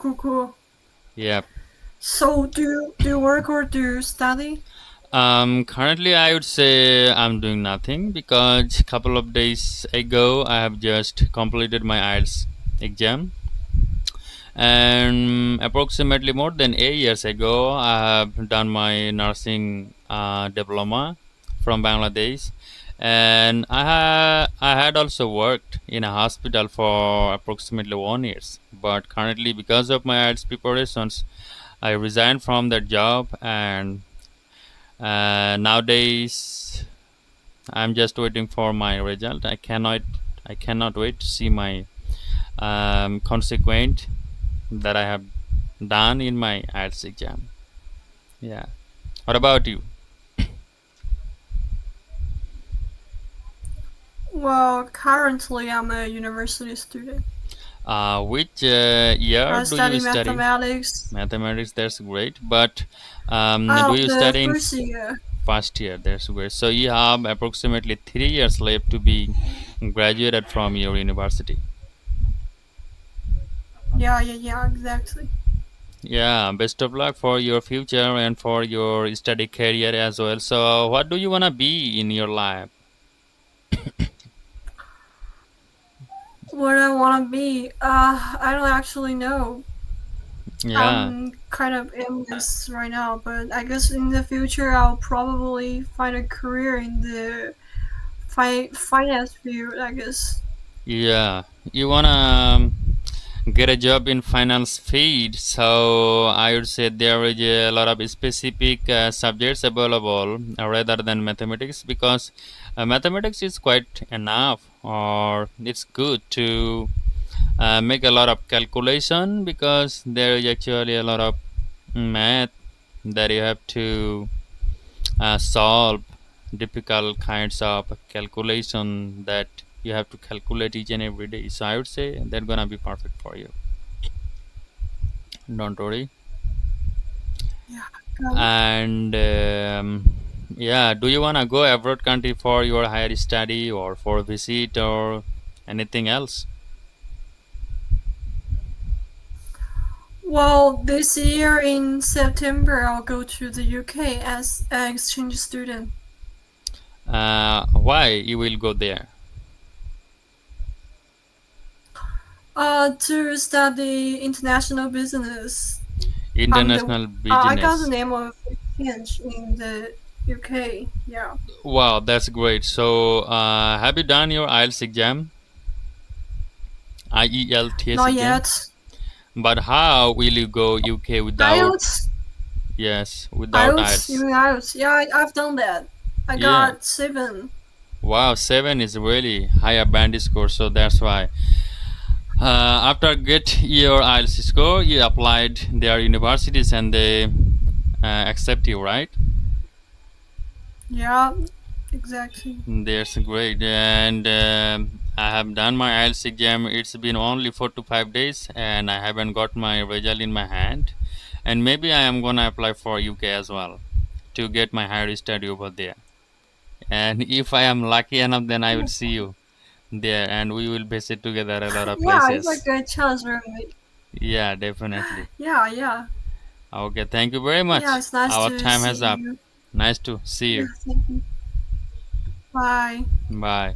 Cool, cool. Yep. So do you work or do you study? Currently, I would say I'm doing nothing because a couple of days ago I have just completed my IELTS exam, and approximately more than 8 years ago I have done my nursing diploma from Bangladesh, and I had also worked in a hospital for approximately 1 years. But currently, because of my IELTS preparations, I resigned from that job, and nowadays I'm just waiting for my result. I cannot wait to see my consequent that I have done in my IELTS exam. Yeah. What about you? Well, currently I'm a university student. Which year I do you study study? mathematics. Mathematics, that's great. But do Oh, you the study in first year. first year? That's great. So you have approximately 3 years left to be graduated from your university. Yeah, yeah, yeah, exactly. Yeah, best of luck for your future and for your study career as well. So, what do you want to be in your life? What I want to be? I don't actually know. Yeah, I'm kind of aimless right now, but I guess in the future I'll probably find a career in the finance field. I guess. yeah. You want to get a job in finance field. So, I would say there is a lot of specific subjects available rather than mathematics because mathematics is quite enough, or it's good to make a lot of calculation because there is actually a lot of math that you have to solve difficult kinds of calculation that you have to calculate each and every day. So I would say they're gonna be perfect for you. Don't worry. Yeah. Got it. And yeah, do you wanna go abroad country for your higher study or for visit or anything else? Well, this year in September, I'll go to the UK as an exchange student. Why you will go there? To study international business. International I got the business. name of exchange in the UK. Yeah. Wow, that's great. So, have you done your IELTS exam, IELTS Not exam? yet. But how will you go UK without, IELTS. yes, without IELTS. You IELTS? mean IELTS? Yeah, I've done that. I Yeah. got 7. Wow, 7 is really higher band score, so that's why. After get your IELTS score, you applied their universities and they accept you, right? Yeah, exactly. That's great. And I have done my IELTS exam. It's been only 4 to 5 days, and I haven't got my result in my hand. And maybe I am gonna apply for UK as well to get my higher study over there. And if I am lucky enough, then I will see you there, and we will visit together a lot of Yeah, it's a places. good chance, really. Yeah, definitely. Yeah, yeah. Okay, thank you very Yeah, much. it's nice Our to time see has up. you. Nice to see Yeah, you. thank you. Bye. Bye.